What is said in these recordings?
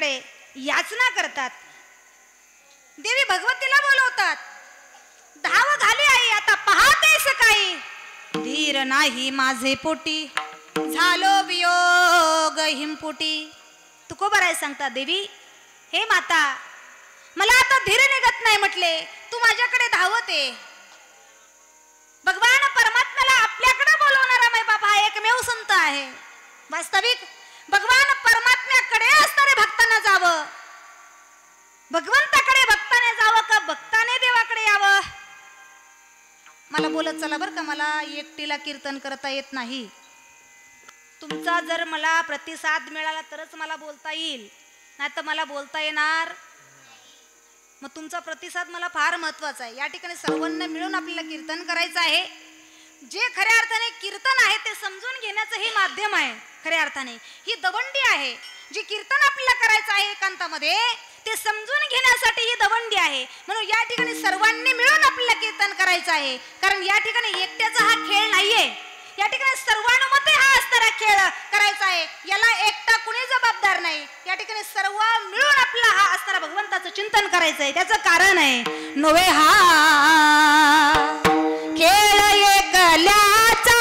देवाकडे याचना करतात. देवी भगवतीला बोलवतात. धाव घाली आई आता पाहतेस काही, धीर नाही माझे पोटी, झालो वियोग हिमपुटी. तुकोबाराय सांगतात, देवी हे माता, मला आता धीर निघत नाही म्हटले, तू माझ्याकडे धावते. भगवान परमात्म्याला आपल्याकडे बोलवणारा माय बाप हा एकमेव संत आहे. वास्तविक भगवान परमात्म्याकडे असणारे भक्तांना जावं, भगवंताकडे भक्ताने जावं का भक्ताने देवाकडे यावं. मला बोलत चला बरं का, मला एकटीला कीर्तन करता येत नाही. तुमचा जर मला प्रतिसाद मिळाला तरच मला बोलता येईल, नाही तर मला बोलता येणार. मग तुमचा प्रतिसाद मला फार महत्वाचा आहे. या ठिकाणी सर्वांना मिळून आपल्याला कीर्तन करायचं आहे. जे खऱ्या अर्थाने कीर्तन आहे ते समजून घेण्याचं हे माध्यम आहे. खऱ्या अर्थाने ही दवंडी आहे. जे कीर्तन आपल्याला करायचं आहे एकांतामध्ये ते समजून घेण्यासाठी ही दवंडी आहे. म्हणून या ठिकाणी सर्वांनी मिळून आपल्याला कीर्तन करायचं आहे. कारण या ठिकाणी एकट्याचा हा खेळ नाहीये, या ठिकाणी सर्वानुमते हा असणारा खेळ करायचा आहे. याला एकटा कुणी जबाबदार नाही. या ठिकाणी सर्व मिळून आपला हा असणारा भगवंताचं चिंतन करायचं आहे. त्याचं कारण आहे, नवे हा खेळ एकल्याचा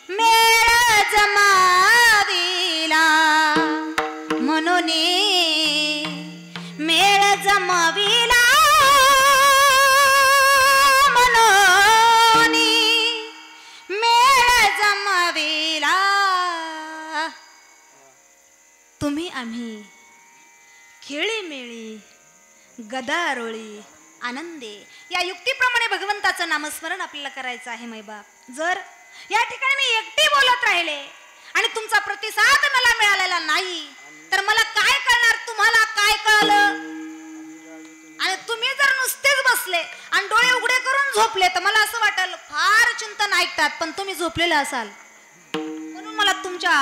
मेळ जमाविला, मनोनी मेळ जमाविला, मनोनी मेळ जमाविला. तुम्ही आम्ही खेळी मेळी गदारोळी आनंदे, या युक्तीप्रमाणे भगवंताचं नामस्मरण आपल्याला करायचं आहे. मैबाप, जर या ठिकाणी मी एकटी बोलत राहिले आणि तुमचा प्रतिसाद मला मिळालेला नाही तर मला काय कळणार, तुम्हाला काय कळलं. आणि तुम्ही जर नुसतेच बसले आणि डोळे उघडे करून झोपले तर मला असं वाटेल फार चिंतन ऐकतात, पण तुम्ही झोपलेले असाल. म्हणून मला तुमच्या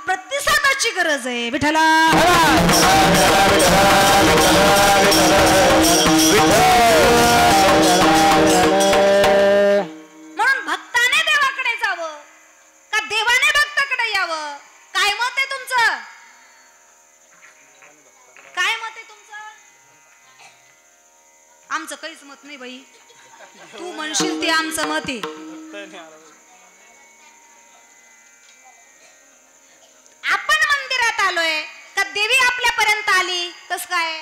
प्रतिसादाची गरज आहे. विठ्ठला म्हणून भक्ताने देवाकडे जावं का देवाने भक्ताकडे यावं, काय मत आहे तुमचं? काय मत आहे तुमचं? आमचं काहीच मत नाही बाई, तू म्हणशील ते आमचं मत आहे. आपण मंदिरात आलोय का देवी आपल्यापर्यंत आली? कस काय?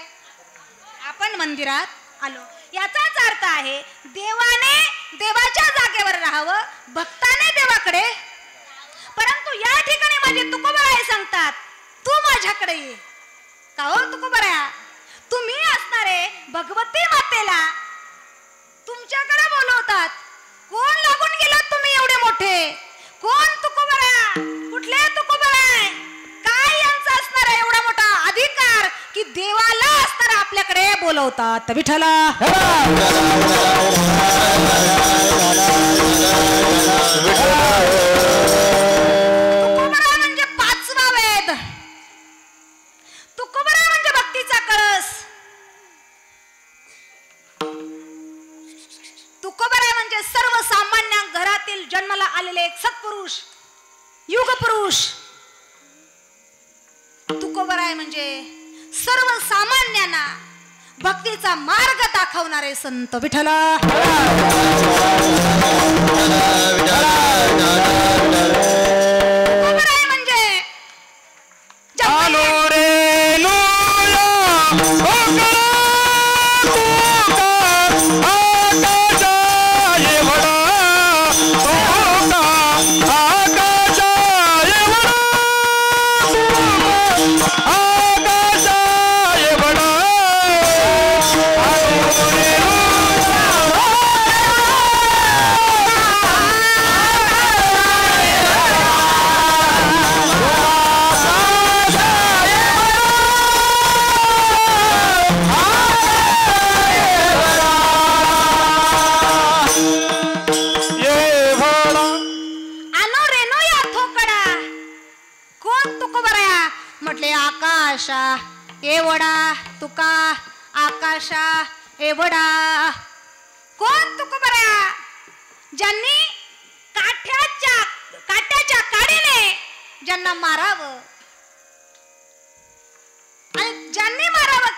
आपण मंदिरात आलो याचाच अर्थ आहे देवाने देवाच्या जागेवर राहावं, भक्ताने देवाकडे. परंतु या ठिकाणी माझे तुकोबाराय सांगतात, तू माझ्याकडे ये. का हो तुकोबाराया, तुम्ही असणारे भगवती मातेला तुमच्याकडे बोलवतात. कोण लागून गेलात तुम्ही एवढे मोठे? कोण तुकोबाराया? कुठले तुकोबाराय? काय यांचा असणार एवढा मोठा अधिकार की देवाला असणार आपल्याकडे बोलवतात? विठ्ठला तुकोबाराय म्हणजे पाचवा वेद, तुकोबाराय म्हणजे भक्तीचा कळस, तुकोबाराय म्हणजे सर्वसामान्य घरातील जन्माला आलेले एक सत्पुरुष, युग पुरुष. तुकोबाराय म्हणजे सर्वसामान्यांना भक्तीचा मार्ग दाखवणारे संत. विठ्ठला एवढा तुका आकाशा एवढा कोण तुकोबरा ज्यांनी काट्याच्या काडीने ज्यांना मारावं आणि ज्यांनी मारावं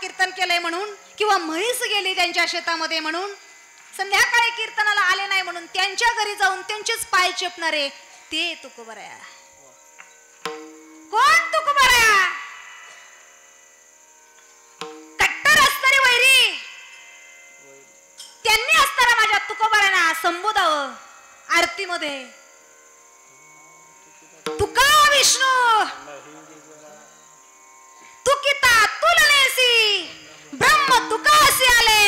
कीर्तन केलंय म्हणून किंवा म्हैस गेली त्यांच्या शेतामध्ये म्हणून संध्याकाळी कीर्तनाला आले नाही म्हणून त्यांच्या घरी जाऊन त्यांचेच पाय चेपणारे ते तुकोबरा कोण तुकोबरा त्यांनी असताना माझ्या तुकोबारांना संबोधावं आरतीमध्ये तुका विष्णू तुकिता तुलनेसी ब्रह्म तुकासी आले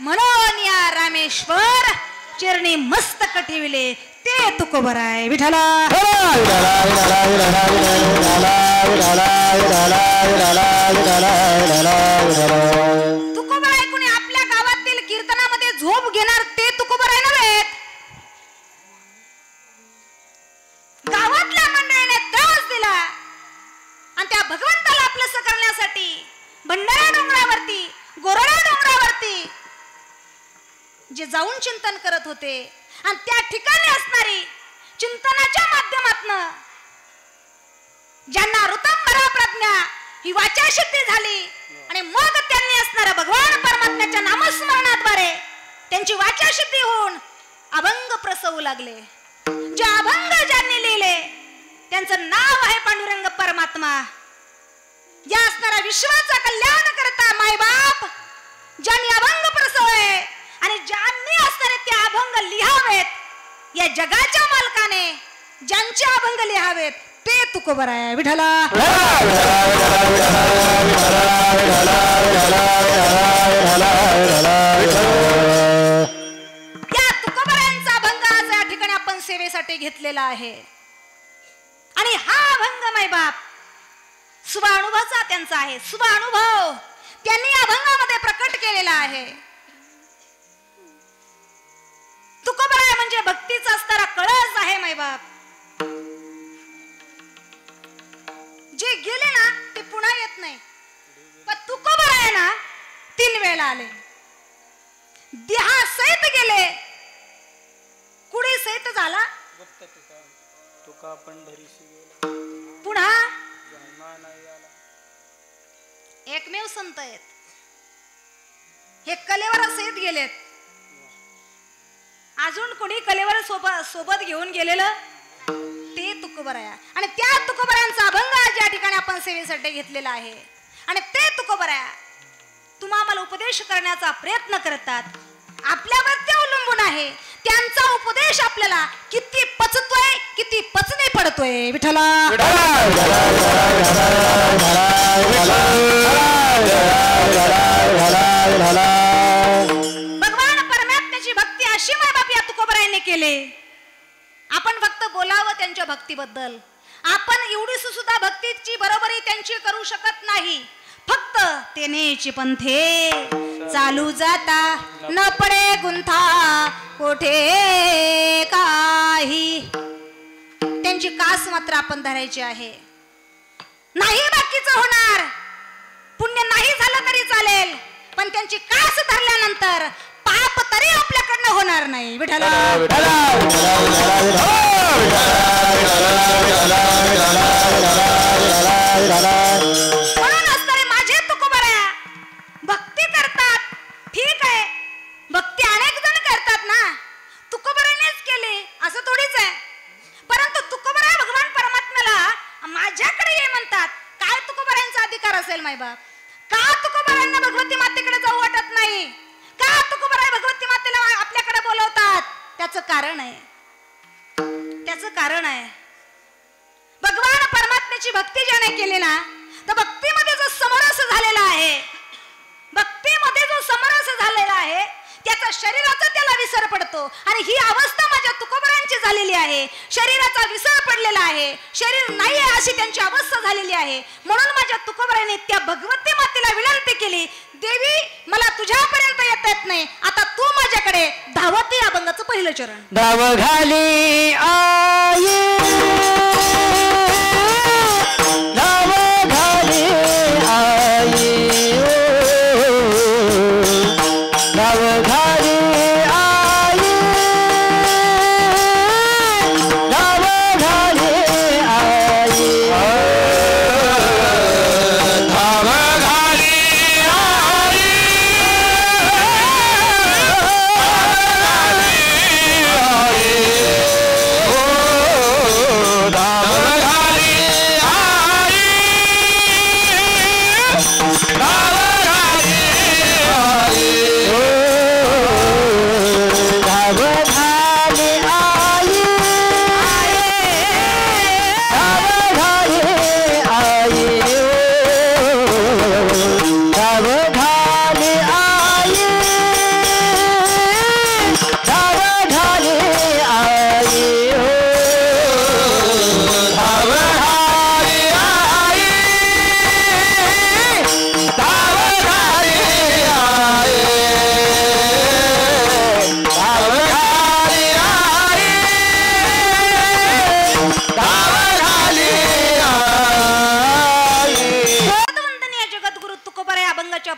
म्हणून या रामेश्वर चिरणी मस्तक ठेविले ते तुकोबराय विठला तुकोबराय कोणी आपल्या गावातील कीर्तनामध्ये झोप घेणार ते तुकोबराय नव्हेत. गावातल्या मंडळीने त्रास दिला आणि त्या भगवंताला आपलंसं करण्यासाठी भंडारा डोंगरावरती गोरडा डोंगरावरती जे जाऊन चिंतन करत होते आणि त्या ठिकाणी असणारी चिंतनाच्या माध्यमातनं ज्यांना ऋतंभरा प्रज्ञा ही वाचा सिद्धी झाली आणि मग त्यांनी असणाऱ्या भगवान परमात्म्याच्या नामस्मरणाद्वारे त्यांची वाचा सिद्धी होऊन अभंग प्रसवू लागले. जे अभंग ज्यांनी लिहिले त्यांचं नाव आहे पांडुरंग परमात्मा. या असणाऱ्या विश्वाचा कल्याण करता मायबाप ज्यांनी अभंग प्रसवले आणि ज्यांनी असणारे ते अभंग लिहावेत या जगाच्या मालकाने ज्यांचे अभंग लिहावेत ते तुकोबराय विठला. या तुकोबरायांचा अभंग आज या ठिकाणी आपण सेवेसाठी घेतलेला आहे आणि हा अभंग मायबाप स्वानुभवाचा त्यांचा आहे. स्वानुभव त्यांनी अभंगामध्ये प्रकट केलेला आहे. तुकोबराय म्हणजे भक्तीचा असणारा कळस आहे मायबाप. जे गेले ना ते पुन्हा येत नाही. पण तुकोबराय ना 3 वेळा आले. देहा सहित गेले कुडी सहित झाला पुन्हा एकमेव संत आहेत हे कलेवर सहित गेलेत. अजून कोणी कलेवर सोबत घेऊन गेलेलं ते तुकोबराय आणि त्या तुकोबरायांचा अभंग आज या ठिकाणी आपण सेवेसाठी घेतलेला आहे आणि ते तुकोबराय तुम्हा आम्हाला उपदेश करण्याचा प्रयत्न करतात. आपल्यावर ते अवलंबून आहे त्यांचा उपदेश आपल्याला किती पचतोय किती पचनी पडतोय विठला. भगवान परमात्म्याची भक्ती अशी मायबाप या तुकोबरायांनी केले. आपण फक्त बोलावं त्यांच्या भक्तीबद्दल. आपण एवढी सुद्धा भक्तीची बरोबरी त्यांची करू शकत नाही. फक्त तेनेची पंथे चालू जाता न पडे गुंथा कोठे काही. त्यांची कास मात्र आपण धरायची आहे. नाही बाकीचं होणार पुण्य नाही झालं तरी चालेल पण त्यांची कास धरल्यानंतर पाप तरी आपल्याकडनं होणार नाही विठला. म्हणून असणारे माझे तुकोबराया भक्ती करतात ठीक आहे. भक्ती अनेक जण करतात ना. तुकोबरानेच केली असं थोडीच आहे. परंतु तुकोबराय भगवान परमात्म्याला माझ्याकडे ये म्हणतात. काय तुकोबरायांचा अधिकार असेल मायबाप? का तुकोबरायांना भगवती मातेकडे जाऊ वाटत नाही? का तुकोबराय भगवती मातेला आपल्याकडे बोलवतात? त्याचं कारण आहे त्याचं कारण आहे, भगवान परमात्म्याची भक्ती ज्याने केली ना, तर भक्तीमध्ये जो समरस झालेला आहे, भक्तीमध्ये जो समरस झालेला आहे, त्याचा शरीराचा त्याला विसर पडतो. आणि ही अवस्था माझ्या तुकोबरांची झालेली आहे. शरीराचा विसर पडलेला आहे, शरीर नाही आहे अशी त्यांची अवस्था झालेली आहे. म्हणून माझ्या तुकोबरांनी त्या भगवती मातेला विनंती केली, देवी मला तुझ्यापर्यंत येता येत नाही, आता तू माझ्याकडे धावती अभंगाचं पहिलं चरण. धाव घाली आई, धाव घाली आई, धाव घाली आई, धाव घाली आई, धाव घाली आई,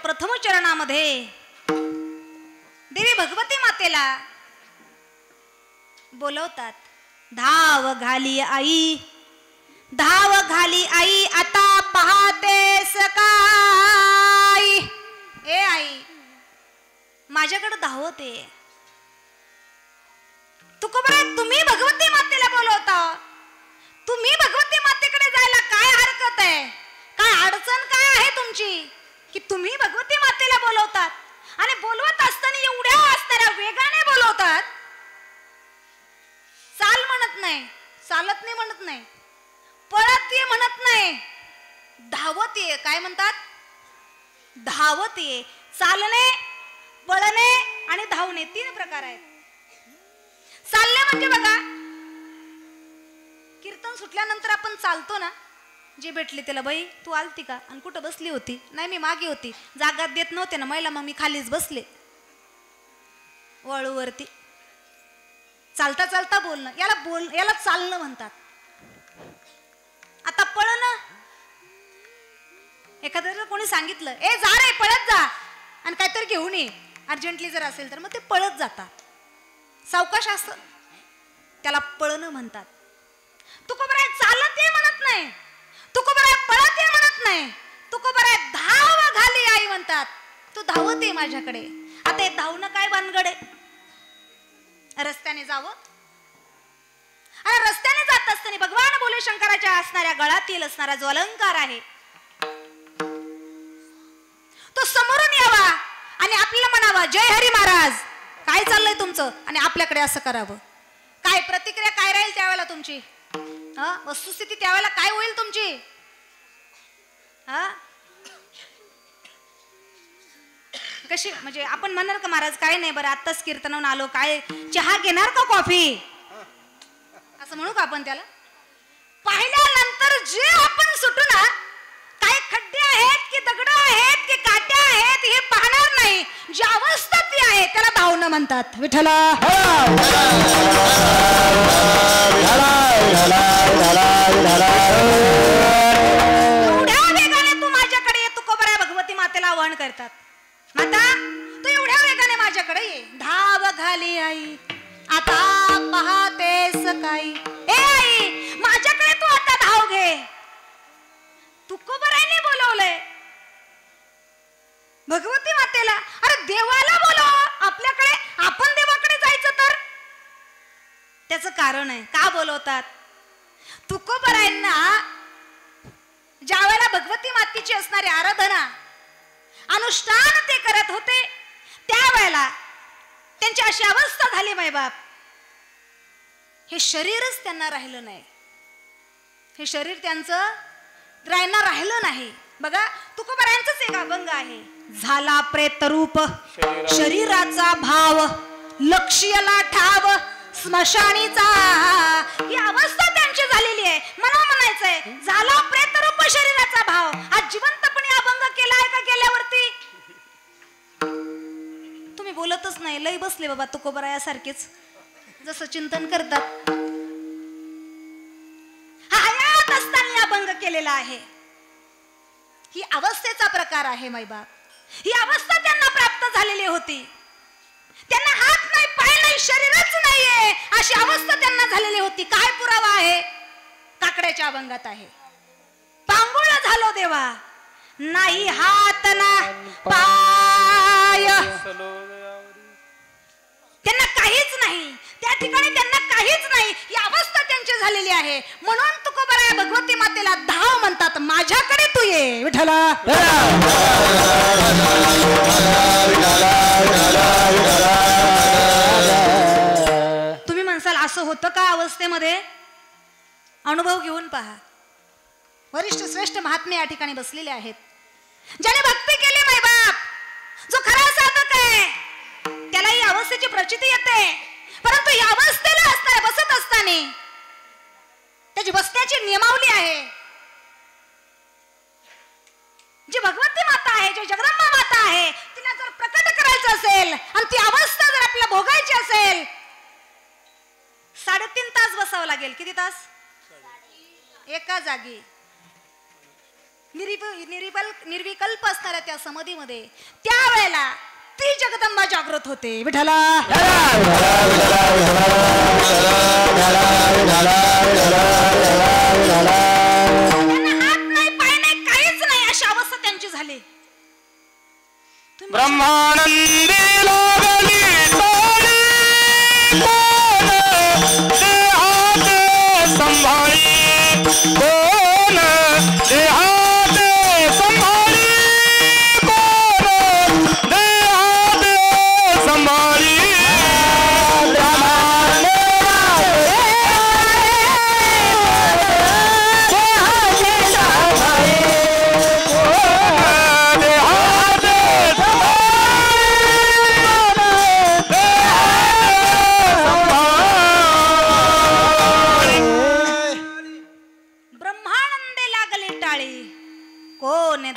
प्रथम चरणामध्ये देवी भगवती मातेला बोलवतात. धाव घाली आई, धाव घाली आई, आता पाहतेस काय. ए आई, माझ्याकडे धावते. तुकोबरा, तुम्ही भगवती मातेला बोलवता, तुम्ही भगवती मातेकडे जायला काय हरकत आहे? काय अडचण काय आहे तुमची की तुम्ही भगवती मातेला बोलवतात? आणि बोलवत असताना एवढ्या असणाऱ्या वेगाने बोलवतात. चाल म्हणत नाही, चालत नाही म्हणत नाही, पळत ये म्हणत नाही, धावत ये. काय म्हणतात? धावत ये. चालणे, पळणे आणि धावणे तीन प्रकार आहेत. चालणे म्हणजे बघा, कीर्तन सुटल्यानंतर आपण चालतो ना, जे भेटले त्याला, बाई तू आलती का आणि कुठं बसली होती? नाही मी मागे होती, जागा देत नव्हते ना महिला, मग मी खालीच बसले वळूवरती. चालता चालता बोलणं, याला चालणं म्हणतात. आता पळणं, एखाद्याला कोणी सांगितलं ए जा रे पळत जा आणि काहीतरी घेऊन ये अर्जंटली जर असेल तर, मग ते पळत जातात. सावकाश असं, त्याला पळणं म्हणतात. तुकोबराय चालत ये म्हणत नाही, तुकोबराय पळत ये म्हणत नाही, तुकोबराय धाव घाली आई म्हणतात. तू धावत ये माझ्याकडे. आता हे धावणं काय भानगड आहे? रस्त्याने जावं, आणि रस्त्याने जात असताना भगवान बोले शंकराच्या असणाऱ्या गळातील असणारा जो अलंकार आहे तो समोरून यावा आणि आपल्याला म्हणावा जय हरी महाराज, काय चाललंय तुमचं, आणि आपल्याकडे असं करावं. काय प्रतिक्रिया काय राहील त्यावेळेला तुमची? वस्तुस्थिती त्यावेळेला काय होईल तुमची? कशी म्हणजे आपण म्हणणार का महाराज काय नाही बरं आत्ताच कीर्तनावरून आलो, काय चहा घेणार का कॉफी, असं म्हणू का आपण त्याला? पाहिल्यानंतर जे आपण सुटू ना, काय खड्डे आहेत की दगड आहेत की काट्या आहेत हे पाहणार नाही, जी अवस्था ती आहे त्याला धावणं म्हणतात. विठ्ठला एवढ्या वेगाने तू माझ्याकडे ये, तुकोबरा भगवती मातेला आवाहन करतात. माता तू एवढ्या वेगाने माझ्याकडे ये, धाव घाली आई, आता पाहतेस काय. ए आई, माझ्याकडे तू आता धाव घे. तुकोबराने बोलवलंय भगवती मातेला. अरे देवाला बोलव आपल्याकडे, आपण देवाकडे जायचं तर. त्याचं कारण आहे का बोलवतात. तुकोबरांना ज्या वेळेला भगवती मातेची असणारी आराधना अनुष्ठान ते करत होते, त्यावेळेला त्यांची अशी अवस्था झाली मायबाप हे शरीरच त्यांना राहिलं नाही. हे शरीर त्यांचं राहिलं नाही. बघा तुकोबारायांचंच एक अभंग आहे. झाला प्रेतरूप शरीराचा भाव, लक्ष्यला ठाव स्मशानीचा. ही अवस्था त्यांची झालेली आहे. मला म्हणायचंय झाला प्रेतरूप शरीराचा भाव. आज जिवंतपणे अभंग केलाय का केल्यावरती? तुम्ही बोलतच नाही, लय बसले बाबा तुकोबारायासारखेच, जसं चिंतन करतात. हयात असताना अभंग केलेला आहे. ही अवस्थेचा प्रकार आहे मायबाप. ही अवस्था त्यांना प्राप्त झालेली होती. त्यांना हात नाही, पाय नाही, शरीरच नाहीये, अशी अवस्था त्यांना झालेली होती. काय पुरावा आहे? काकड्याच्या अभंगात आहे. पांगुळ झालो देवा, नाही हात ना पाय, त्यांना काहीच नाही. त्या ठिकाणी त्यांना काहीच नाही. ही अवस्था त्यांची झालेली आहे. म्हणून तुकोबाराया भगवती मातेला धाव म्हणतात. माझ्याकडे तू ये विठ्ठला. तुम्ही म्हणसाल असं होतं का अवस्थेमध्ये? अनुभव घेऊन पहा. वरिष्ठ श्रेष्ठ महात्मे या ठिकाणी बसलेले आहेत. ज्याने भक्ती केली मायबाप, जो खरा साधक आहे, त्याला ही अवस्थेची प्रचिती येते. परंतु या अवस्थेला असताना, बसत असताना त्याची बसण्याची नियमावली आहे. जी भगवती माता आहे, जी जगदंबा माता आहे, तिला जर प्रकट करायचं असेल आणि ती अवस्था जर आपल्याला भोगायची असेल, 3.5 तास बसावं लागेल. किती तास? एका जागी निर्विकल्प असणाऱ्या त्या समाधीमध्ये. त्यावेळेला ती जगदंबा जागृत होते. विठ्ठला हात नाही, पाय नाही, काहीच नाही, अशी अवस्था त्यांची झाली. ब्रह्मानंदी लागली तारी, कोण देहात संभाळी, कोण देहात संभाळी, कोण देहात संभाळी.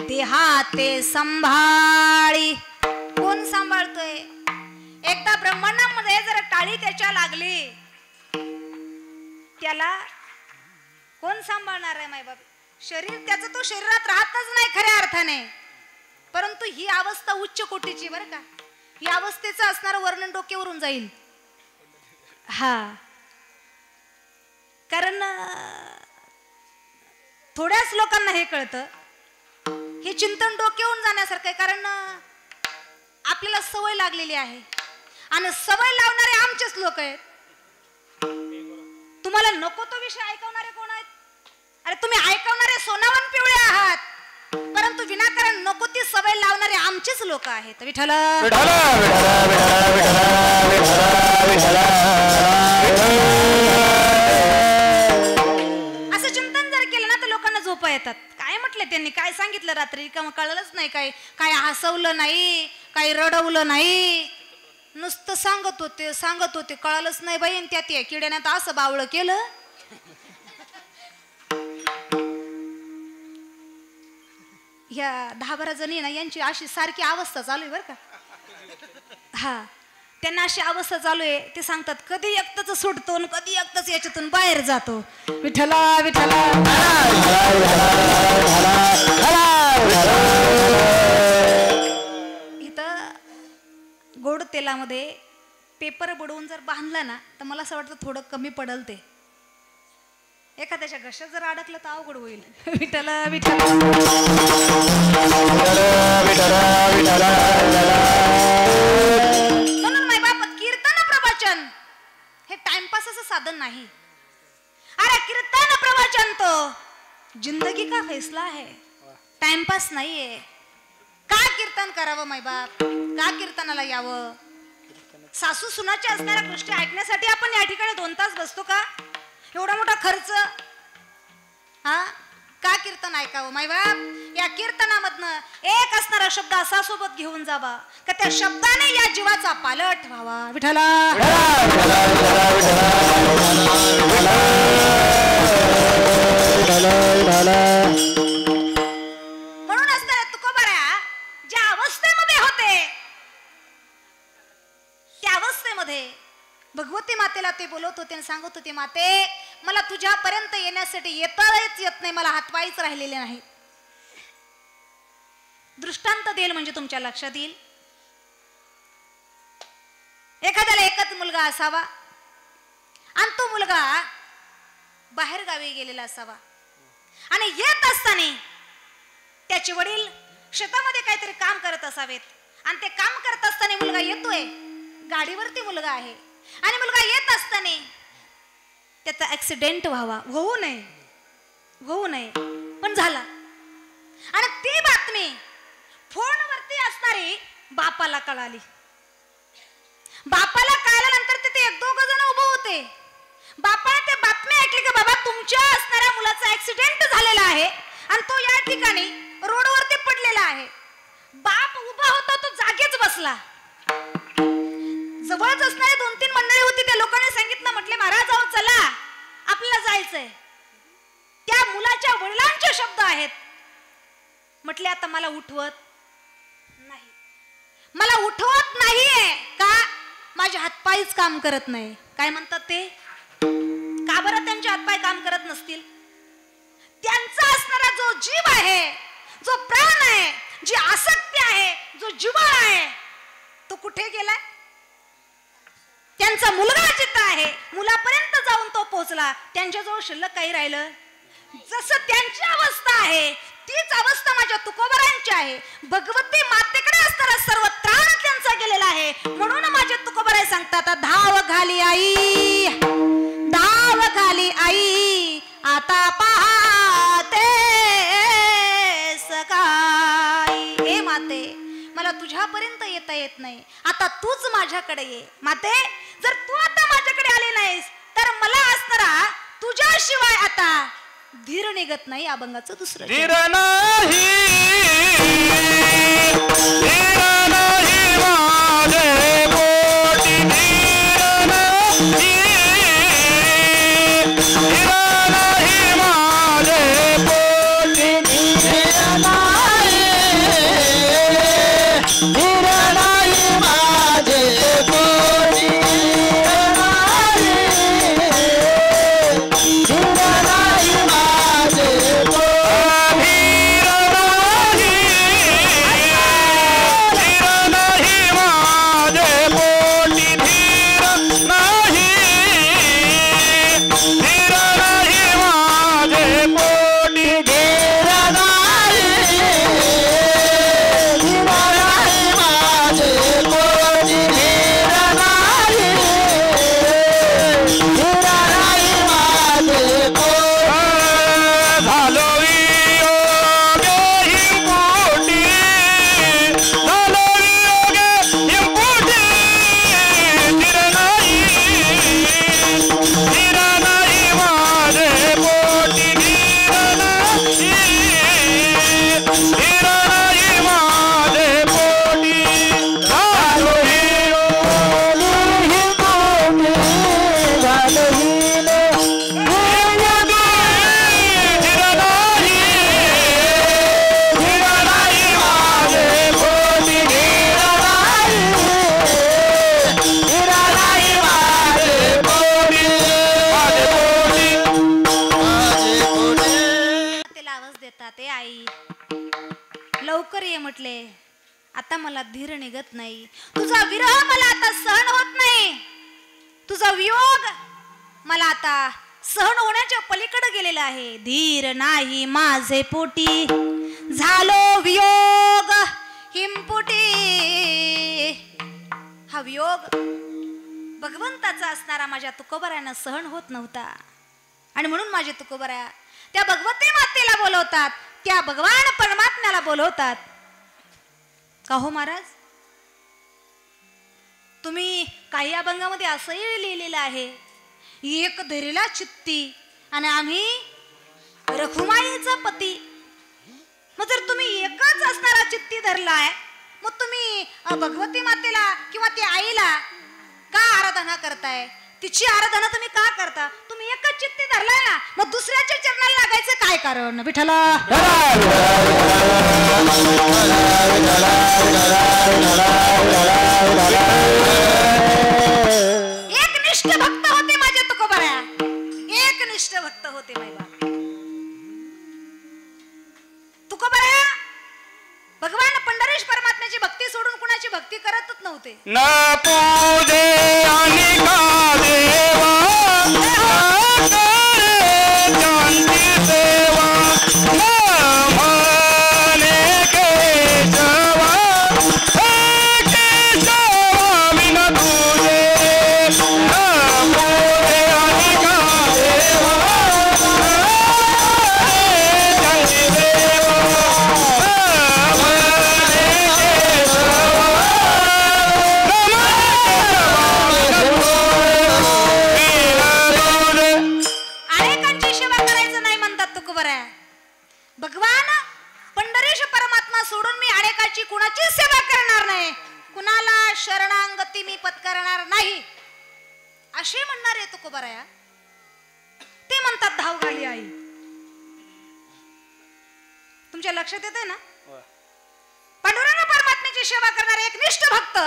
देहाते संभाळी. कोण सांभाळतोय? एकदा ब्रह्मांडामध्ये जर टाळी त्याच्या लागली, त्याला कोण सांभाळणार आहे मायबाप? शरीर त्याचं तो शरीरात राहतच नाही खऱ्या अर्थाने. परंतु ही अवस्था उच्च कोटीची बरं का. ही अवस्थेचं असणारं वर्णन डोक्यावरून जाईल. हा, कारण थोड्याच लोकांना हे कळतं. हे चिंतन डोक्यावरून जाण्यासारखं आहे. कारण आपल्याला सवय लागलेली आहे आणि सवय लावणारे आमचेच लोक आहेत. तुम्हाला नको तो विषय ऐकवणारे कोण आहेत? अरे तुम्ही ऐकवणारे सोनावन पिवळे आहात, परंतु विनाकारण नको ती सवय लावणारे आमचेच लोक आहेत. विठ्ठल असं चिंतन जर केलं ना तर लोकांना झोपा येतात. काय म्हटलं त्यांनी, काय सांगितलं रात्री, का मग कळलंच नाही. काय हसवलं नाही, काही रडवलं नाही, नुसतं सांगत होते कळलंच नाही बाई. त्यात या किड्याने तर असं बावळं केलं. ह्या 10-12 जणी ना, यांची अशी सारखी अवस्था चालू आहे बरं का. हा, त्यांना अशी अवस्था चालू आहे. ते सांगतात कधी एकटंच सुटतो आणि कधी एकटंच याच्यातून बाहेर जातो. विठ्ठला विठ्ठला. इथं गोड तेलामध्ये पेपर बुडवून जर बांधला ना, तर मला असं वाटतं थोडं कमी पडल. ते एखाद्याच्या घशात जर अडकलं तर अवघड होईल. विठ्ठला विठ्ठला. म्हणून माय बाप, कीर्तन प्रवचन हे टाइमपासचं साधन नाही. अरे कीर्तन प्रवचन तो जिंदगी का फैसला है, टाइमपास नाहीये. का कीर्तन करावं माय बाप? का कीर्तनाला यावं? सासू सुनाच्या असणाऱ्या गोष्टी ऐकण्यासाठी आपण या ठिकाणी 2 तास बसतो का? एवढा मोठा खर्च, हा का कीर्तन ऐकावं? माय बाप, या कीर्तनामधनं एक असणारा शब्द असा सोबत घेऊन जावा का त्या शब्दाने या जीवाचा पालट व्हावा. विठ्ठला म्हणून असणाऱ्या तुकोबाऱ्या ज्या अवस्थेमध्ये होते त्या अवस्थेमध्ये भगवती मातेला ते बोलत होते आणि सांगत होते, माते मला तुझ्यापर्यंत येण्यासाठी येताच येत नाही, मला हातपायच राहिलेले नाही. दृष्टांत देईल म्हणजे तुमच्या लक्षात येईल. एखाद्याला एकच मुलगा असावा आणि तो मुलगा बाहेर गावी गेलेला असावा आणि येत असताना त्याचे वडील शेतामध्ये काहीतरी काम करत असावेत आणि ते काम करत असताना मुलगा येतोय, गाडीवरती मुलगा आहे आणि मुलगा येत असताना त्याचा ऍक्सिडेंट होऊ नये पण झाला. आणि ती बातमी फोनवरती असणारी बापाला कळाली. बापाला कळल्यानंतर तिथे एक दोघ जण उभे होते. बापाने ते बातमी ऐकली की बाबा तुमच्या असणाऱ्या मुलाचा ऍक्सिडेंट झालेला आहे आणि तो या ठिकाणी रोडवरती पडलेला आहे. बाप उभा होता तो जागेच बसला. जवळच असणारी 2-3 मंडळी होती. त्या लोकांनी सांगितलं, म्हटले महाराज जाऊ चला आपल्याला जायचंय. त्या मुलाच्या वडिलांचे शब्द आहेत. म्हटले आता मला उठवत नाहीये का? माझे हातपायच काम करत नाही. काय म्हणतात ते? का बरं त्यांचे हातपाय काम करत नसतील? त्यांचा असणारा जो जीव आहे, जो प्राण आहे, जी आसक्ती आहे, जो जिव्हाळा आहे, तो कुठे गेलाय? त्यांचा मुलगा जिथं आहे मुलापर्यंत जाऊन तो पोहोचला, त्यांच्याजवळ शिल्लक काही राहिलं? जसं त्यांची अवस्था आहे तीच अवस्था माझ्या तुकोबारांची आहे. भगवती मातेकडे असणारा सर्व त्राण त्यांचा गेलेला आहे. म्हणून माझे तुकोबाराय सांगतात, धाव घाली आई आता पाहते सकाळी. ए माते मला तुझ्यापर्यंत येता येत नाही, आता तूच माझ्याकडे ये. माते जर तू आता माझ्याकडे आली नाहीस तर मला असणारा तुझ्याशिवाय आता धीर निघत नाही. अभंगाचं दुसरं धीर नाही माझे पोटी, धीर नाही माझे पोटी, धीर नाही माझे पोटी, लवकर ये म्हटले. आता मला धीर निघत नाही. तुझा विरह मला आता सहन होत नाही. तुझा वियोग मला आता सहन होण्याच्या पलीकडे गेलेला आहे. धीर नाही माझे पोटी, झालो वियोग हिमपुटी. हा वियोग भगवंताचा असणारा माझ्या तुकोबारांना सहन होत नव्हता. आणि म्हणून माझे तुकोबारा त्या भगवती मातेला बोलवतात, त्या भगवान परमात्म्याला बोलवतात. का हो महाराज, तुम्ही काही अभंगामध्ये असंही लिहिलेलं आहे एक धरीला चित्ती आणि आम्ही रखुमाईचा पती. मग जर तुम्ही एकच असणारा चित्ती धरलाय, मग तुम्ही भगवती मातेला किंवा त्या आईला का आराधना करताय? तिची आराधना तुम्ही का करता? तुम्ही एकच चित्ती धरलाय ना, मग दुसऱ्याच्या चरणाला लागायचं काय कारण? विठ्ठला एकनिष्ठ भक्त होते माझे तुकोबऱ्या, एकनिष्ठ भक्त होते माय बाप. तुकोबऱ्या भगवान पंढरीश परमात्म्याची भक्ती सोडून कुणाची भक्ती करतच नव्हते. न पूजे आणि का देवा न करे शांती सेवा न म्हणे केशवा हे केशवा विन तुझे न पूजे आणि का देवा शांती सेवा भगवान पंढरीश परमात्मा सोडून मी अनेकाची कुणाची सेवा करणार नाही, कुणाला शरणांगती मी पत्करणार नाही असे म्हणणारे तुकोबराया. ते म्हणतात धाव घाली आई. तुमच्या लक्षात येते ना? पांडुरंग परमात्म्याची सेवा करणारे एकनिष्ठ भक्त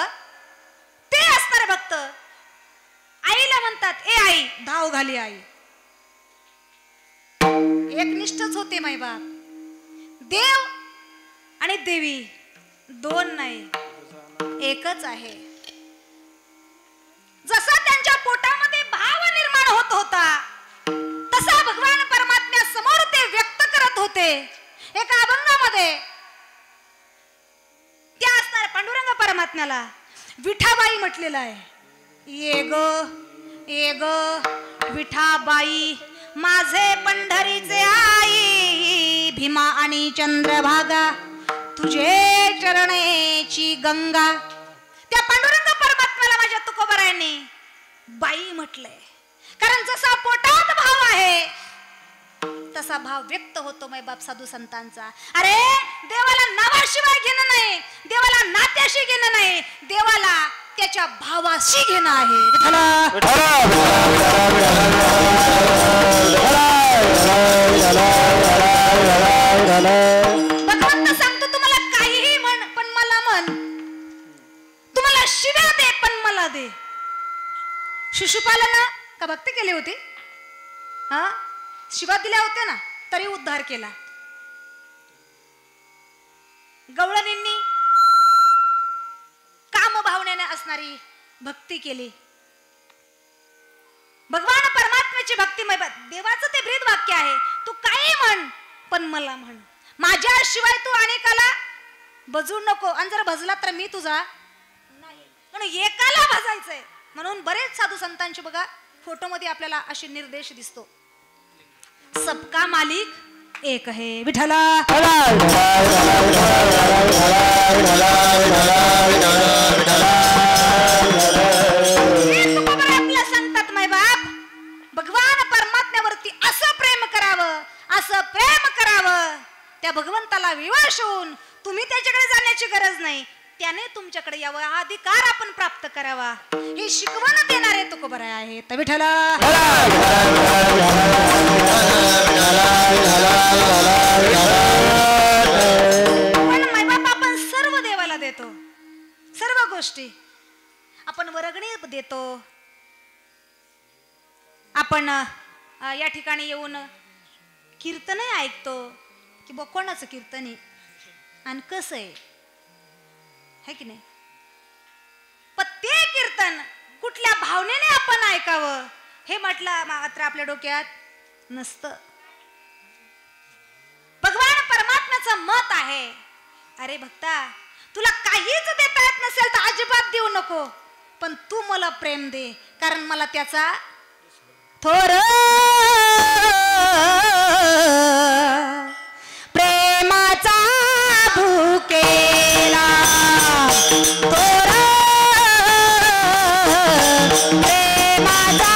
ते असणारे भक्त आईला म्हणतात ए आई धाव घाली आई. एकनिष्ठच होते माय बाप. देव आणि देवी दोन नाही एकच आहे. जसा त्यांच्या पोटामध्ये भाव निर्माण होत होता तसा भगवान परमात्म्या समोर ते व्यक्त करत होते. एका अभंगामध्ये त्या असणार पांडुरंग परमात्म्याला विठाबाई म्हटलेलं आहे. ये ग विठाबाई माझे पंढरीचे आई, भीमा आणि चंद्रभागा तुझे चरणेची गंगा. त्या पांडुरंग परमात्म्याला माझ्या तुकोबरायांनी बाई म्हटलंय, कारण जसा पोटात भाव आहे तसा भाव व्यक्त होतो मै बाप साधू संतांचा. अरे देवाला नावाशिवाय घेणं नाही, देवाला नात्याशी घेणं नाही, देवाला त्याच्या भावाशी घेणं आहे. भगवंत सांगतो तुम्हाला काहीही म्हण पण मला म्हण, तुम्हाला शिव्या दे पण मला दे. शिशुपालानं का भक्ती केली होती? हा शिवा दिल्या होत्या ना तरी उद्धार केला. गवळणींनी काम भावनेने असणारी भक्ती केली. भगवान परमात्म्याची भक्ती देवाचं ते ब्रीद वाक्य आहे, तू काही म्हण पण मला म्हण, माझ्याशिवाय तू अनेकाला भजू नको. आणि जर भजला तर मी तुझा नाही, म्हणून एकाला भजायचंय. म्हणून बरेच साधू संतांचे बघा फोटो मध्ये आपल्याला असे निर्देश दिसतो, सबका मालिक एक है विठला. आपल्याला सांगतात माय बाप भगवान परमात्म्यावरती असं प्रेम करावं, असं प्रेम करावं, त्या भगवंताला विवश होऊन तुम्ही त्याच्याकडे जाण्याची गरज नाही, त्याने तुमच्याकडे यावं, हा अधिकार आपण प्राप्त करावा. हे शिकवण देणारे तुकोबराय आहेत विठला. पण मायबाप आपण सर्व देवाला देतो, सर्व गोष्टी आपण वर्गणी देतो. आपण या ठिकाणी येऊन कीर्तनही ऐकतो की बघ कोणाचं कीर्तन आहे आणि कसं आहे की नाही. पण ते कीर्तन कुठल्या भावनेने आपण ऐकावं हे म्हटलं मात्र आपल्या डोक्यात नसतं. भगवान परमात्म्याचं मत आहे, अरे भक्ता तुला काहीच देता येत नसेल तर अजिबात देऊ नको, पण तू मला प्रेम दे, कारण मला त्याचा थोर प्रेमाचा भुकेला, थोर प्रेमाचा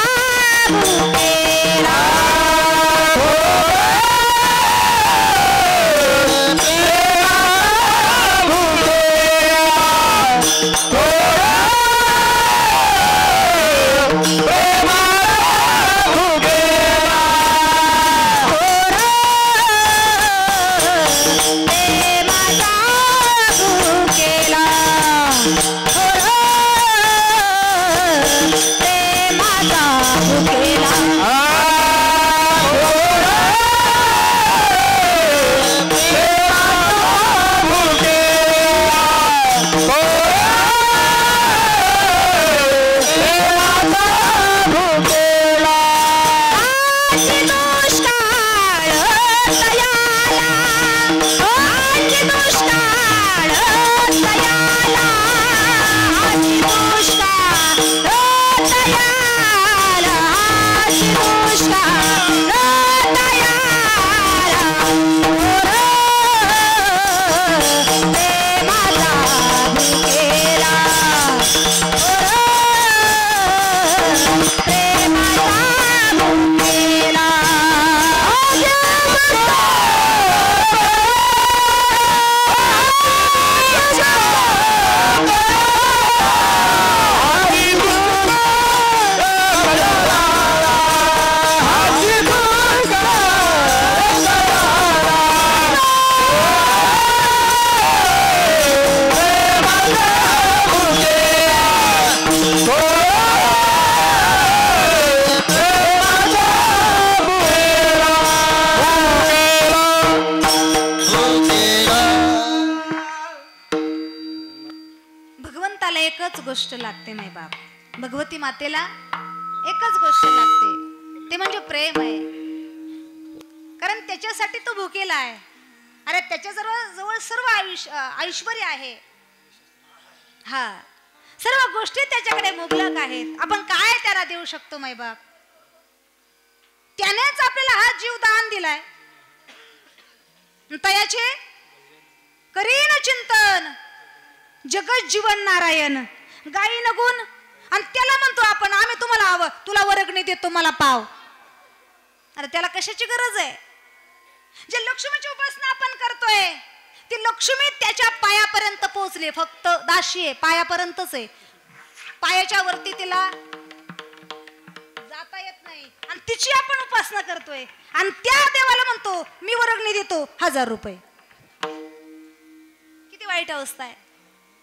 गोष्ट लागते माय बाप, भगवती मातेला एकच गोष्ट लागते, ते म्हणजे प्रेम आहे. कारण त्याच्यासाठी तो भुकेला आहे. अरे त्याच्या जवळ सर्व ऐश्वर्य आहे. हा, सर्व गोष्टी त्याच्याकडे मुबलक आहेत. आपण काय त्याला देऊ शकतो माय बाप? त्यानेच आपल्याला हा जीव दान दिलाय. तयाचे करीन चिंतन जगत जीवन नारायण गाई नगुण, आणि त्याला म्हणतो आपण आम्ही तुम्हाला हवं, तुला वर्गणी देतो, मला पाव. अरे त्याला कशाची गरज आहे? जे लक्ष्मीची उपासना आपण करतोय ती लक्ष्मी त्याच्या पायापर्यंत पोहोचली. फक्त दाशी आहे, पायापर्यंतच आहे. पायाच्या वरती तिला जाता येत नाही, आणि तिची आपण उपासना करतोय. आणि त्या देवाला म्हणतो मी वर्गणी देतो 1000 रुपये. किती वाईट अवस्था आहे.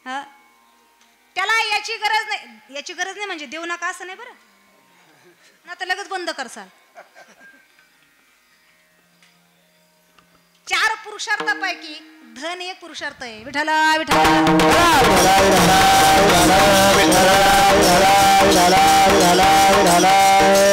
हा, त्याला याची गरज नाही. याची गरज नाही म्हणजे देऊ नका असं नाही बरं ना, तर लगेच बंद करसाल. 4 पुरुषार्थापैकी धन एक पुरुषार्थ आहे. विठ्ठला विठ्ठला विठ्ठला विठ्ठला विठ्ठला विठ्ठला विठ्ठला विठ्ठला विठ्ठला